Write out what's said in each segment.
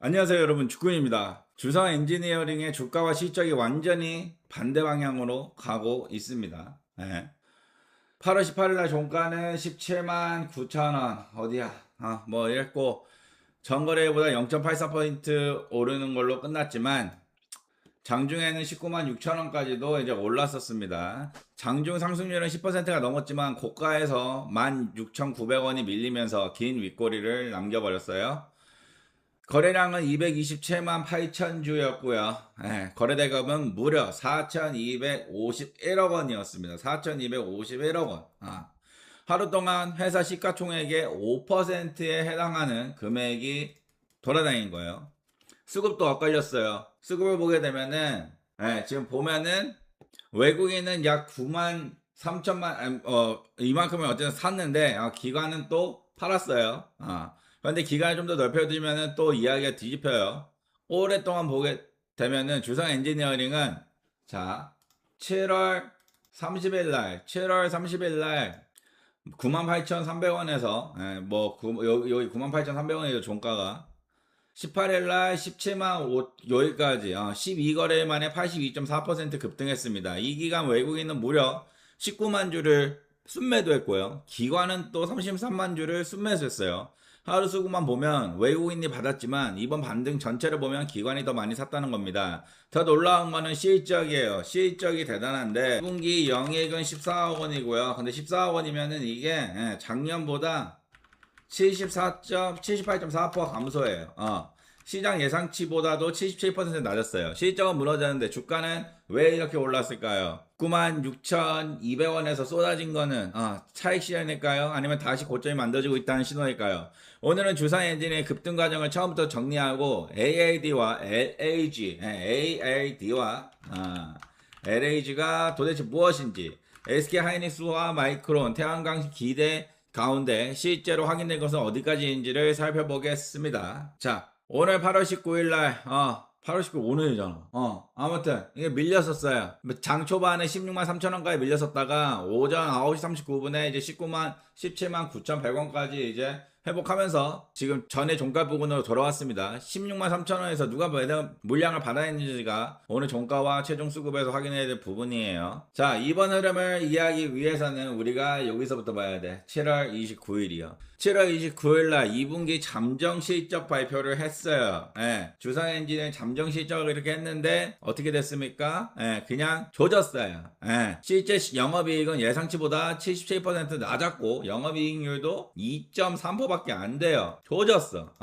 안녕하세요 여러분, 주군입니다. 주성 엔지니어링의 주가와 실적이 완전히 반대 방향으로 가고 있습니다. 8월 18일 날 종가는 17만 9천 원 어디야 뭐 이랬고, 전거래보다 0.84포인트 오르는 걸로 끝났지만 장중에는 19만 6천 원까지도 이제 올랐었습니다. 장중 상승률은 10%가 넘었지만 고가에서 16,900원이 밀리면서 긴 윗꼬리를 남겨버렸어요. 거래량은 227만 8천 주였고요. 거래대금은 무려 4,251억 원이었습니다. 4,251억 원. 하루 동안 회사 시가총액의 5%에 해당하는 금액이 돌아다닌 거예요. 수급도 엇갈렸어요. 수급을 보게 되면은 지금 보면은 외국인은 약 9만 3천만 이만큼을 어쨌든 샀는데 기관은 또 팔았어요. 그런데 기간을 좀 더 넓혀두면은 또 이야기가 뒤집혀요. 오랫동안 보게 되면은 주성 엔지니어링은 자 7월 30일 날 98,300원에서 여기 98,300원이죠 종가가. 18일 날 17만 5 여기까지 12거래일 만에 82.4% 급등했습니다. 이 기간 외국인은 무려 19만 주를 순매도했고요. 기관은 또 33만 주를 순매수했어요. 하루 수급만 보면 외국인이 받았지만 이번 반등 전체를 보면 기관이 더 많이 샀다는 겁니다. 더 놀라운 거는 실적이에요. 실적이 대단한데 1분기 영익은 14억 원이고요. 근데 14억 원이면은 이게 작년보다 78.4% 감소해요. 시장 예상치보다도 77% 낮았어요. 실적은 무너졌는데 주가는 왜 이렇게 올랐을까요? 96,200원에서 쏟아진 거는 차익 시장일까요? 아니면 다시 고점이 만들어지고 있다는 신호일까요? 오늘은 주상 엔진의 급등 과정을 처음부터 정리하고 AAD와 LAG가 도대체 무엇인지, SK 하이닉스와 마이크론, 태양광 기대 가운데 실제로 확인된 것은 어디까지인지를 살펴보겠습니다. 자, 오늘 8월 19일 날 8월 19일 오늘이잖아. 아무튼 이게 밀렸었어요. 장 초반에 16만 3천 원까지 밀렸었다가 오전 9시 39분에 이제 17만 9,100원까지 이제 회복하면서 지금 전에 종가 부근으로 돌아왔습니다. 16만 3천 원에서 누가 물량을 받아냈는지가 오늘 종가와 최종 수급에서 확인해야 될 부분이에요. 자, 이번 흐름을 이해하기 위해서는 우리가 여기서부터 봐야 돼. 7월 29일이요. 7월 29일 날 2분기 잠정 실적 발표를 했어요. 주상 엔진은 잠정 실적을 이렇게 했는데 어떻게 됐습니까? 그냥 조졌어요. 실제 영업이익은 예상치보다 77% 낮았고 영업이익률도 2.3%밖에 안 돼요. 조졌어.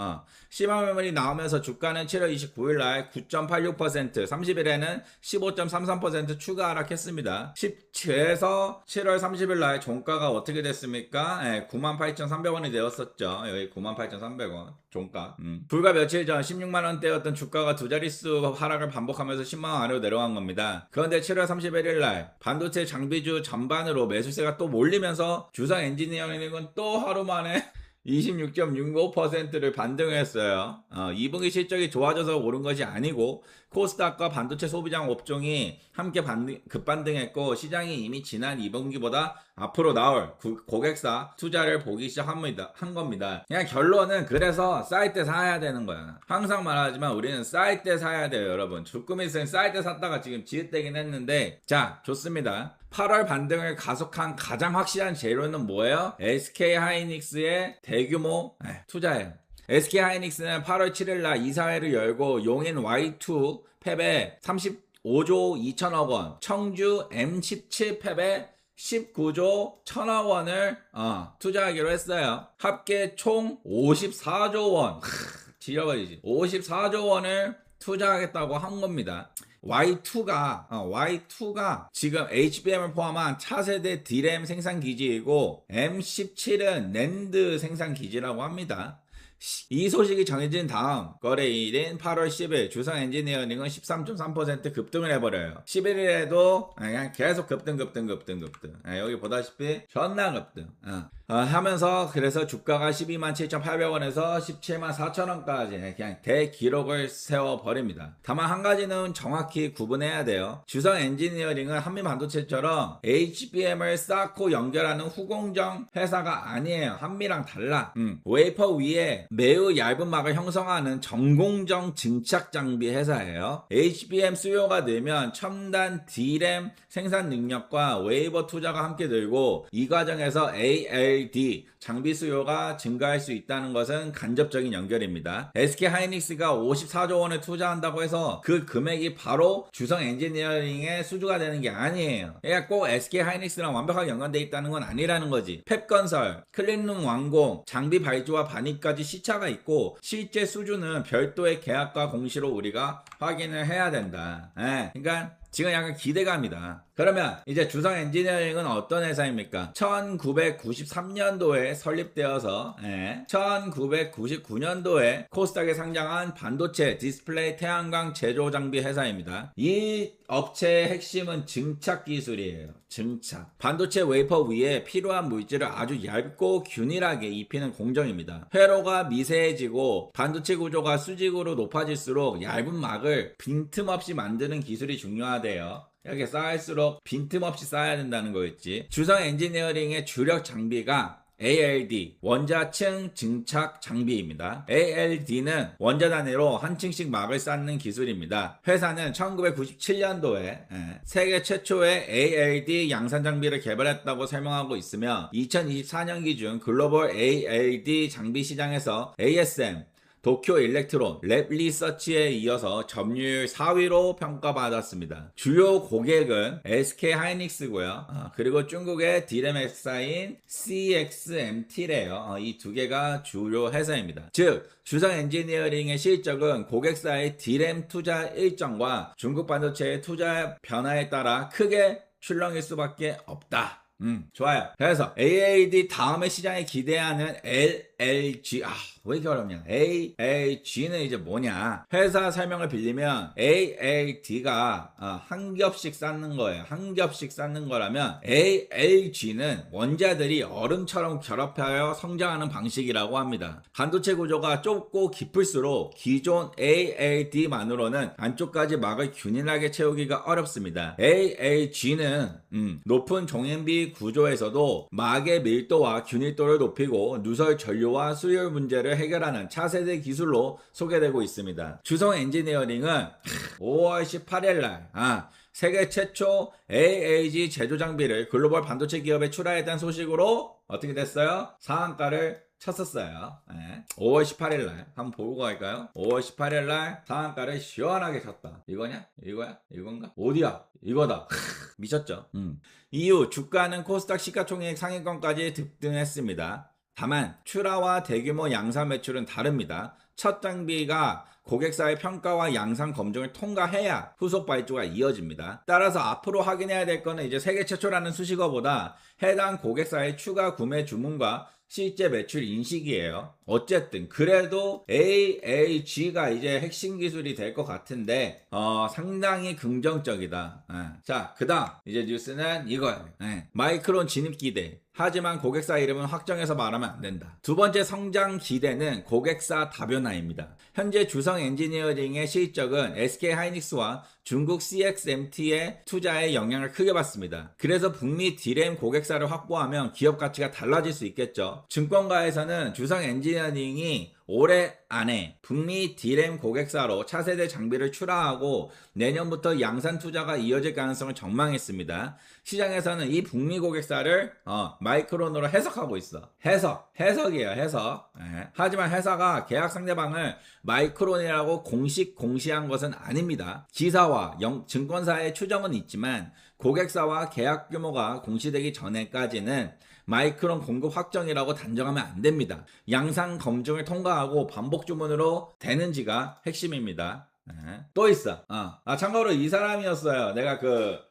시방 매물이 나오면서 주가는 7월 29일 날 9.86%, 30일에는 15.33% 추가 하락했습니다. 10최에서 7월 30일 날 종가가 어떻게 됐습니까? 98,300원이 되었었죠. 여기 98,300원 종가. 불과 며칠 전 16만원대였던 주가가 두 자릿수 하락을 반복하면서 10만원 아래로 내려간 겁니다. 그런데 7월 31일 날 반도체 장비주 전반으로 매수세가 또 몰리면서 주상 엔지니어링은 또 하루 만에 26.65%를 반등했어요. 2분기 실적이 좋아져서 오른 것이 아니고 코스닥과 반도체 소비장 업종이 함께 급반등했고 시장이 이미 지난 2분기보다 앞으로 나올 고객사 투자를 보기 한 겁니다. 그냥 결론은 그래서 쌀 때 사야 되는 거야. 항상 말하지만 우리는 쌀 때 사야 돼요, 여러분. 주꾸미생 쌀 때 샀다가 지금 지읒되긴 했는데, 자, 좋습니다. 8월 반등을 가속한 가장 확실한 재료는 뭐예요? SK 하이닉스의 대규모 투자예요. SK 하이닉스는 8월 7일 날 이사회를 열고 용인 Y2 팹에 35조 2천억 원, 청주 M17 팹에 19조 1천억 원을 투자하기로 했어요. 합계 총 54조 원. 지려버리지. 54조 원을 투자하겠다고 한 겁니다. Y2가 지금 HBM을 포함한 차세대 D램 생산 기지이고 M17은 낸드 생산 기지라고 합니다. 이 소식이 정해진 다음 거래일인 8월 10일 주상 엔지니어링은 13.3% 급등을 해버려요. 11일에도 그냥 계속 급등. 여기 보다시피 존나 급등. 하면서 그래서 주가가 12만 7,800원에서 17만 4천원까지 그냥 대기록을 세워버립니다. 다만 한 가지는 정확히 구분해야 돼요. 주성 엔지니어링은 한미반도체처럼 HBM을 쌓고 연결하는 후공정 회사가 아니에요. 한미랑 달라. 웨이퍼 위에 매우 얇은 막을 형성하는 전공정 증착 장비 회사예요. HBM 수요가 늘면 첨단 D램 생산 능력과 웨이버 투자가 함께 늘고 이 과정에서 ALD 장비 수요가 증가할 수 있다는 것은 간접적인 연결입니다. SK 하이닉스가 54조 원을 투자한다고 해서 그 금액이 바로 주성 엔지니어링의 수주가 되는 게 아니에요. 그러니까 꼭 SK 하이닉스랑 완벽하게 연관되어 있다는 건 아니라는 거지. 펩건설, 클린룸 완공, 장비 발주와 반입까지 시차가 있고 실제 수주는 별도의 계약과 공시로 우리가 확인을 해야 된다. 그러니까 지금 약간 기대감이다. 그러면 이제 주성 엔지니어링은 어떤 회사입니까? 1993년도에 설립되어서 1999년도에 코스닥에 상장한 반도체 디스플레이 태양광 제조 장비 회사입니다. 이 업체의 핵심은 증착 기술이에요. 증착. 반도체 웨이퍼 위에 필요한 물질을 아주 얇고 균일하게 입히는 공정입니다. 회로가 미세해지고 반도체 구조가 수직으로 높아질수록 얇은 막을 빈틈없이 만드는 기술이 중요하대요. 이렇게 쌓일수록 빈틈없이 쌓아야 된다는 거겠지. 주성 엔지니어링의 주력 장비가 ALD, 원자층 증착 장비입니다. ALD는 원자 단위로 한 층씩 막을 쌓는 기술입니다. 회사는 1997년도에 세계 최초의 ALD 양산 장비를 개발했다고 설명하고 있으며 2024년 기준 글로벌 ALD 장비 시장에서 ASM, 도쿄 일렉트론, 랩 리서치에 이어서 점유율 4위로 평가받았습니다. 주요 고객은 SK 하이닉스고요. 그리고 중국의 D램 회사인 CXMT래요. 이 두 개가 주요 회사입니다. 즉 주성 엔지니어링의 실적은 고객사의 D램 투자 일정과 중국 반도체의 투자 변화에 따라 크게 출렁일 수밖에 없다. 좋아요. 그래서 ALD 다음에 시장에 기대하는 LG, 왜 이렇게 어렵냐. ALG는 이제 뭐냐. 회사 설명을 빌리면 ALD가 한 겹씩 쌓는 거예요. 한 겹씩 쌓는 거라면 ALG는 원자들이 얼음처럼 결합하여 성장하는 방식이라고 합니다. 반도체 구조가 좁고 깊을수록 기존 ALD만으로는 안쪽까지 막을 균일하게 채우기가 어렵습니다. ALG는 높은 종횡비 구조에서도 막의 밀도와 균일도를 높이고 누설 전류와 수율 문제를 해결하는 차세대 기술로 소개되고 있습니다. 주성 엔지니어링은 5월 18일 날 세계 최초 AAG 제조 장비를 글로벌 반도체 기업에 출하했다는 소식으로 어떻게 됐어요? 상한가를 쳤었어요. 5월 18일 날 한번 보고 갈까요? 5월 18일 날 상한가를 시원하게 쳤다. 이거냐? 이거야? 이건가? 어디야? 이거다. 미쳤죠? 이후 주가는 코스닥 시가총액 상위권까지 급등했습니다. 다만 출하와 대규모 양산 매출은 다릅니다. 첫 장비가 고객사의 평가와 양산 검증을 통과해야 후속 발주가 이어집니다. 따라서 앞으로 확인해야 될 거는 이제 세계 최초라는 수식어보다 해당 고객사의 추가 구매 주문과 실제 매출 인식이에요. 어쨌든 그래도 AAG가 이제 핵심 기술이 될 것 같은데 상당히 긍정적이다. 자, 그 다음 이제 뉴스는 이거예요. 마이크론 진입 기대. 하지만 고객사 이름은 확정해서 말하면 안 된다. 두 번째 성장 기대는 고객사 다변화입니다. 현재 주성 엔지니어링의 실적은 SK 하이닉스와 중국 CXMT의 투자에 영향을 크게 받습니다. 그래서 북미 D램 고객사를 확보하면 기업 가치가 달라질 수 있겠죠. 증권가에서는 주성 엔지니어링이 올해 안에 북미 D램 고객사로 차세대 장비를 출하하고 내년부터 양산 투자가 이어질 가능성을 전망했습니다. 시장에서는 이 북미 고객사를 마이크론으로 해석하고 있어. 해석이에요. 해석. 하지만 회사가 계약 상대방을 마이크론이라고 공시한 것은 아닙니다. 기사와 증권사의 추정은 있지만 고객사와 계약 규모가 공시되기 전에까지는 마이크론 공급 확정이라고 단정하면 안 됩니다. 양산 검증을 통과하고 반복 주문으로 되는지가 핵심입니다. 또 있어. 참고로 이 사람이었어요. 내가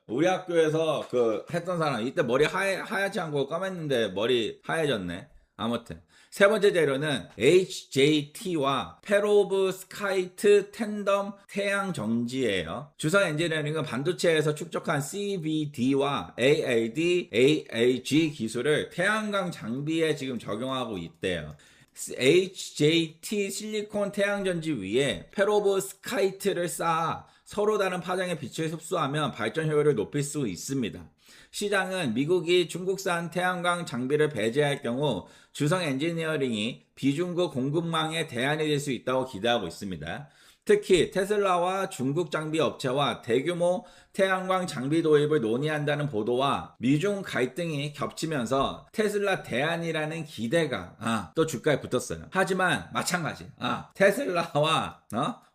우리 학교에서 했던 사람. 이때 머리 하얗지 않고 까맸는데 머리 하얘졌네. 아무튼. 세 번째 재료는 HJT와 페로브스카이트 텐덤 태양 정지예요. 주성 엔지니어링은 반도체에서 축적한 CVD와 ALD, AAG 기술을 태양광 장비에 지금 적용하고 있대요. HJT 실리콘 태양전지 위에 페로브스카이트를 쌓아 서로 다른 파장의 빛을 흡수하면 발전 효율을 높일 수 있습니다. 시장은 미국이 중국산 태양광 장비를 배제할 경우 주성 엔지니어링이 비중국 공급망의 대안이 될 수 있다고 기대하고 있습니다. 특히 테슬라와 중국 장비 업체와 대규모 태양광 장비 도입을 논의한다는 보도와 미중 갈등이 겹치면서 테슬라 대안이라는 기대가 또 주가에 붙었어요. 하지만 마찬가지 테슬라와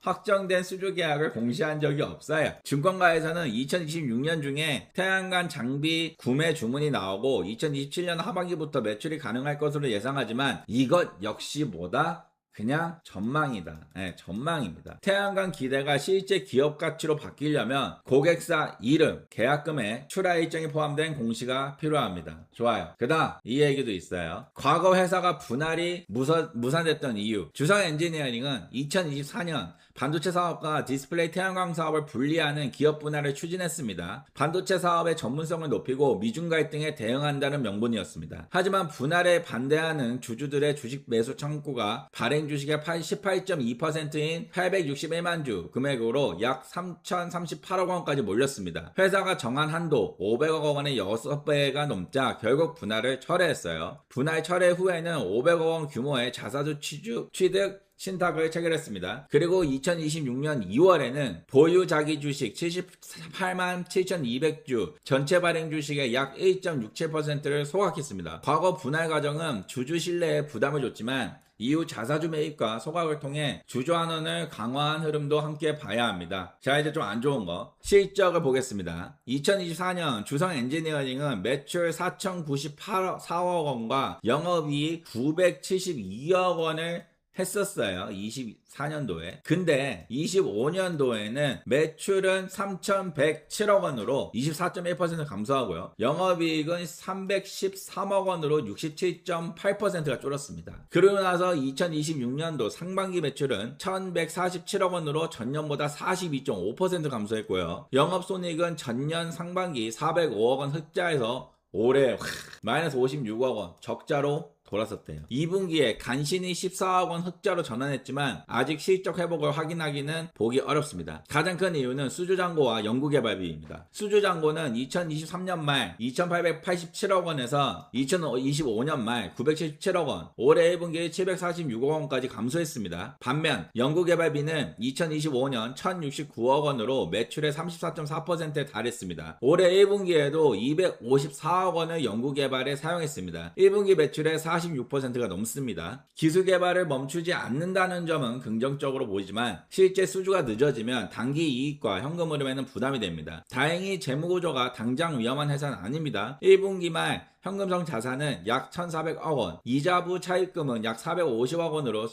확정된 수주 계약을 공시한 적이 없어요. 증권가에서는 2026년 중에 태양광 장비 구매 주문이 나오고 2027년 하반기부터 매출이 가능할 것으로 예상하지만 이것 역시 뭐다? 그냥 전망이다. 전망입니다. 태양광 기대가 실제 기업 가치로 바뀌려면 고객사 이름, 계약금액, 출하 일정이 포함된 공시가 필요합니다. 좋아요. 그 다음 이 얘기도 있어요. 과거 회사가 분할이 무산됐던 이유. 주성 엔지니어링은 2024년 반도체 사업과 디스플레이 태양광 사업을 분리하는 기업 분할을 추진했습니다. 반도체 사업의 전문성을 높이고 미중 갈등에 대응한다는 명분이었습니다. 하지만 분할에 반대하는 주주들의 주식 매수 청구가 발행 주식의 18.2%인 861만 주 금액으로 약 3,038억 원까지 몰렸습니다. 회사가 정한 한도 500억 원의 6배가 넘자 결국 분할을 철회했어요. 분할 철회 후에는 500억 원 규모의 자사주 취득 신탁을 체결했습니다. 그리고 2026년 2월에는 보유 자기 주식 78만 7,200주, 전체 발행 주식의 약 1.67%를 소각했습니다. 과거 분할 과정은 주주 신뢰에 부담을 줬지만 이후 자사주 매입과 소각을 통해 주주 환원을 강화한 흐름도 함께 봐야 합니다. 자, 이제 좀 안 좋은 거 실적을 보겠습니다. 2024년 주성 엔지니어링은 매출 4,094억 원과 영업이익 972억 원을 했었어요. 24년도에. 근데 25년도에는 매출은 3,107억 원으로 24.1% 감소하고요. 영업이익은 313억 원으로 67.8%가 줄었습니다. 그러고 나서 2026년도 상반기 매출은 1,147억 원으로 전년보다 42.5% 감소했고요. 영업손익은 전년 상반기 405억 원 흑자에서 올해 마이너스 56억 원 적자로 돌았었대요. 2분기에 간신히 14억 원 흑자로 전환했지만 아직 실적 회복을 확인하기는 보기 어렵습니다. 가장 큰 이유는 수주잔고와 연구개발비입니다. 수주잔고는 2023년 말 2,887억 원에서 2025년 말 977억 원, 올해 1분기 746억 원까지 감소했습니다. 반면 연구개발비는 2025년 1,069억 원으로 매출의 34.4%에 달했습니다. 올해 1분기에도 254억 원을 연구개발에 사용했습니다. 1분기 매출의 46%가 넘습니다. 기술 개발을 멈추지 않는다는 점은 긍정적으로 보이지만 실제 수주가 늦어지면 단기 이익과 현금 흐름에는 부담이 됩니다. 다행히 재무구조가 당장 위험한 회사는 아닙니다. 1분기 말 현금성 자산은 약 1,400억 원, 이자부 차입금은 약 450억 원으로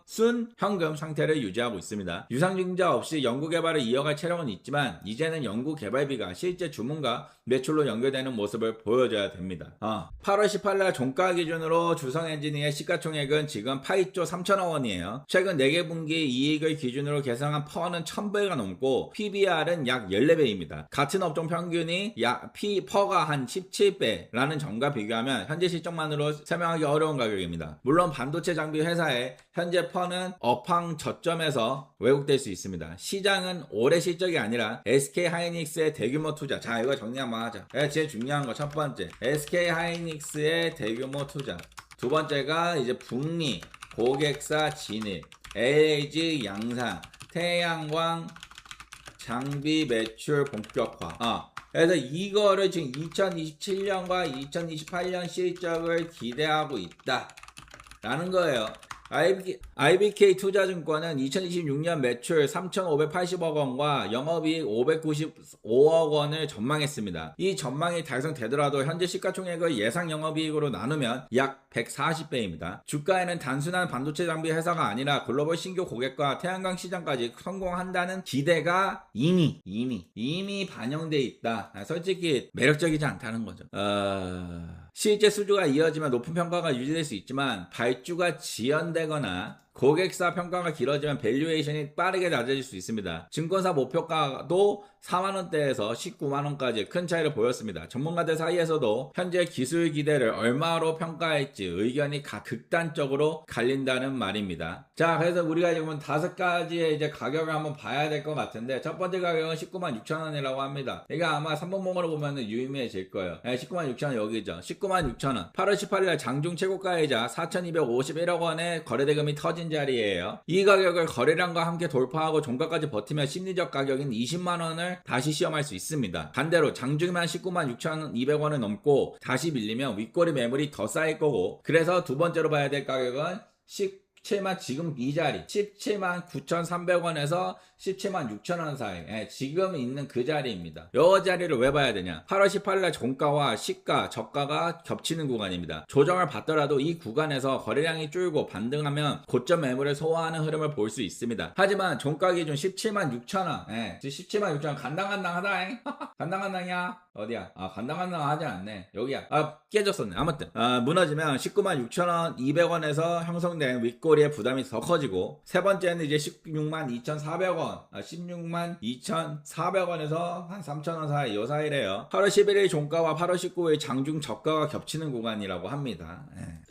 순현금 상태를 유지하고 있습니다. 유상증자 없이 연구개발을 이어갈 체력은 있지만 이제는 연구개발비가 실제 주문과 매출로 연결되는 모습을 보여줘야 됩니다. 8월 18일 종가 기준으로 주성엔지니어의 시가총액은 지금 8조 3천억 원이에요. 최근 4개 분기 이익을 기준으로 계산한 퍼는 1000배가 넘고 PBR은 약 14배입니다. 같은 업종 평균이 퍼가 한 17배 라는 점과 비교하면 현재 실적만으로 설명하기 어려운 가격입니다. 물론 반도체 장비 회사의 현재 퍼는 업황 저점에서 왜곡될 수 있습니다. 시장은 올해 실적이 아니라 SK하이닉스의 대규모 투자. 자, 이거 정리 한번 하자. 제일 중요한 거 첫 번째, SK하이닉스의 대규모 투자. 두 번째가 이제 북미 고객사 진입, LG 양산, 태양광 장비 매출 본격화. 그래서 이거를 지금 2027년과 2028년 실적을 기대하고 있다 라는 거예요. IBK 투자증권은 2026년 매출 3,580억 원과 영업이익 595억 원을 전망했습니다. 이 전망이 달성되더라도 현재 시가총액을 예상 영업이익으로 나누면 약 140배입니다. 주가에는 단순한 반도체 장비 회사가 아니라 글로벌 신규 고객과 태양광 시장까지 성공한다는 기대가 이미 반영돼 있다. 솔직히 매력적이지 않다는 거죠. 실제 수주가 이어지면 높은 평가가 유지될 수 있지만 발주가 지연되거나 고객사 평가가 길어지면 밸류에이션이 빠르게 낮아질 수 있습니다. 증권사 목표가도 4만원대에서 19만원까지 큰 차이를 보였습니다. 전문가들 사이에서도 현재 기술 기대를 얼마로 평가할지 의견이 극단적으로 갈린다는 말입니다. 자, 그래서 우리가 지금 5가지의 이제 가격을 한번 봐야 될 것 같은데, 첫 번째 가격은 19만 6천원이라고 합니다. 이게 아마 3번봉으로 보면 유의미해질 거예요. 19만 6천원 여기죠. 19만 6천원. 8월 18일 장중 최고가이자 4,251억 원의 거래대금이 터진 자리예요. 이 가격을 거래량과 함께 돌파하고 종가까지 버티면 심리적 가격인 20만 원을 다시 시험할 수 있습니다. 반대로 장중이면 19만 6,200원을 넘고 다시 밀리면 윗꼬리 매물이 더 쌓일 거고, 그래서 두 번째로 봐야 될 가격은 17만, 지금 이 자리 17만 9,300원에서 17만 6천원 사이, 지금 있는 그 자리입니다. 이 자리를 왜 봐야 되냐? 8월 18일날 종가와 시가, 저가가 겹치는 구간입니다. 조정을 받더라도 이 구간에서 거래량이 줄고 반등하면 고점 매물을 소화하는 흐름을 볼 수 있습니다. 하지만 종가 기준 17만 6천원, 17만 6천원 간당간당하다. 간당간당이야? 어디야? 간당간당 하지 않네. 여기야. 깨졌었네. 아무튼 무너지면 19만 6천원 200원에서 형성된 윗꼬리의 부담이 더 커지고, 세 번째는 이제 16만 2,400원, 16만 2,400원에서 한 3,000원 사이, 요 사이래요. 8월 11일 종가와 8월 19일 장중 저가가 겹치는 구간이라고 합니다.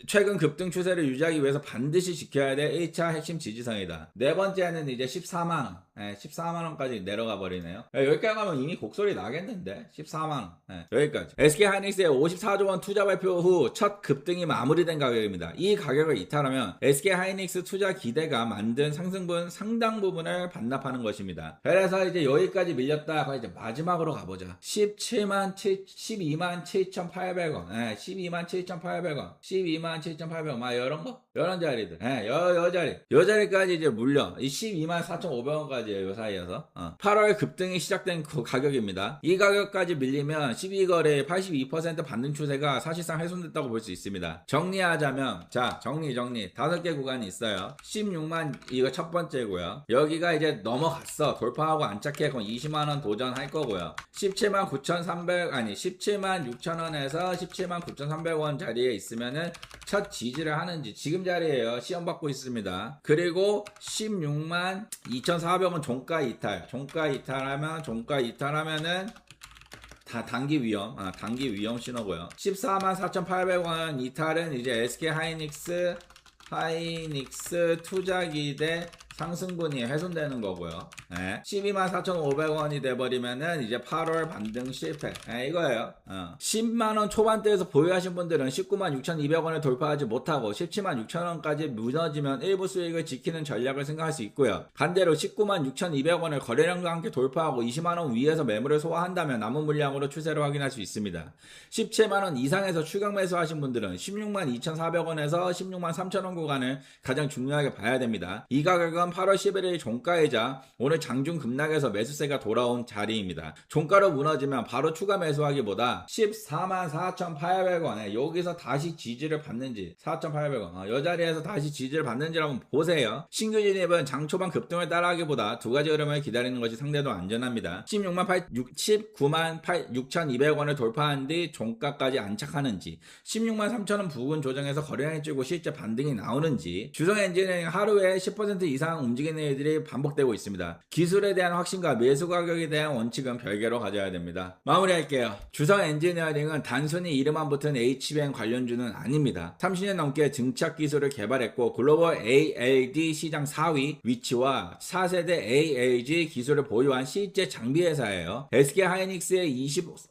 최근 급등 추세를 유지하기 위해서 반드시 지켜야 될 1차 핵심 지지선이다. 네 번째는 이제 14만원, 14만원까지 내려가 버리네요. 여기까지 가면 이미 곡소리 나겠는데. 14만원, 여기까지. SK하이닉스의 54조 원 투자 발표 후 첫 급등이 마무리된 가격입니다. 이 가격을 이탈하면 SK하이닉스 투자 기대가 만든 상승분 상당 부분을 반납하는 것입니다. 그래서 이제 여기까지 밀렸다. 이제 마지막으로 가보자. 12만 7,800원, 12만 7,800원, 12만 7,800원, 막 이런 거, 이런 자리들, 요 자리까지 이제 물려. 이 12만 4,500원까지예요, 요 사이에서. 8월 급등이 시작된 그 가격입니다. 이 가격까지 밀리면 12거래의 82% 반등 추세가 사실상 훼손됐다고 볼 수 있습니다. 정리하자면, 자, 정리. 5개 구간이 있어요. 16만, 이거 첫 번째고요. 여기가 이제 넘어갔어. 돌파하고 안착해. 그럼 20만원 도전할 거고요. 17만 9,300, 17만 6천원에서 17만 9,300원 자리에 있으면은 첫 지지를 하는지, 지금 자리에요. 시험 받고 있습니다. 그리고 16만 2,400원 종가 이탈하면은 다 단기 위험 신호고요. 14만 4,800원 이탈은 이제 SK 하이닉스 투자기대 상승분이 훼손되는 거고요. 12만 4,500원이 돼버리면은 이제 8월 반등 실패. 이거예요. 10만원 초반대에서 보유하신 분들은 19만 6,200원을 돌파하지 못하고 17만 6천원까지 무너지면 일부 수익을 지키는 전략을 생각할 수 있고요. 반대로 19만 6,200원을 거래량과 함께 돌파하고 20만원 위에서 매물을 소화한다면 남은 물량으로 추세를 확인할 수 있습니다. 17만원 이상에서 추격 매수하신 분들은 16만 2,400원에서 16만 3천원 구간을 가장 중요하게 봐야 됩니다. 이 가격은 8월 11일 종가이자 오늘 장중 급락에서 매수세가 돌아온 자리입니다. 종가로 무너지면 바로 추가 매수하기보다 14만 4,800원에 여기서 다시 지지를 받는지, 4,800원 이 자리에서 다시 지지를 받는지를 한번 보세요. 신규 진입은 장 초반 급등을 따라하기보다 두 가지 흐름을 기다리는 것이 상대도 안전합니다. 19만 6,200원을 돌파한 뒤 종가까지 안착하는지, 16만 3천원 부근 조정에서 거래량이 줄고 실제 반등이 나오는지, 주성 엔지니어링 하루에 10% 이상 움직이는 일들이 반복되고 있습니다. 기술에 대한 확신과 매수 가격에 대한 원칙은 별개로 가져야 됩니다. 마무리할게요. 주성 엔지니어링은 단순히 이름만 붙은 HBM 관련주는 아닙니다. 30년 넘게 증착 기술을 개발했고 글로벌 ALD 시장 4위 위치와 4세대 ALG 기술을 보유한 실제 장비 회사예요. SK 하이닉스의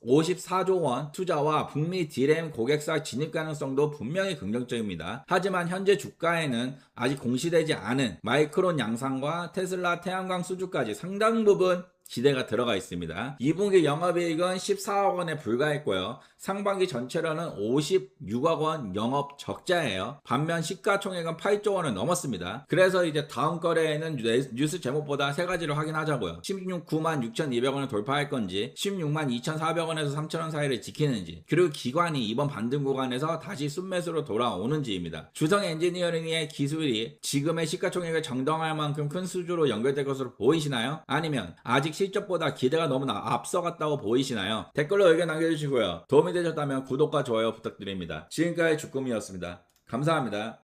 54조 원 투자와 북미 D램 고객사 진입 가능성도 분명히 긍정적입니다. 하지만 현재 주가에는 아직 공시되지 않은 마이크론 양산과 테슬라 태양광 수주까지 상당 부분 기대가 들어가 있습니다. 2분기 영업이익은 14억 원에 불과했고요. 상반기 전체로는 56억 원 영업 적자예요. 반면 시가총액은 8조 원을 넘었습니다. 그래서 이제 다음 거래에는 뉴스 제목보다 세 가지를 확인하자고요. 16만 6,200원을 돌파할 건지, 16만 2,400원에서 3,000원 사이를 지키는지, 그리고 기관이 이번 반등 구간에서 다시 순매수로 돌아오는지입니다. 주성 엔지니어링의 기술이 지금의 시가총액을 정당할 만큼 큰 수주로 연결될 것으로 보이시나요? 아니면 아직 실적보다 기대가 너무나 앞서갔다고 보이시나요? 댓글로 의견 남겨주시고요. 도움이 되셨다면 구독과 좋아요 부탁드립니다. 지금까지 주꾸미였습니다. 감사합니다.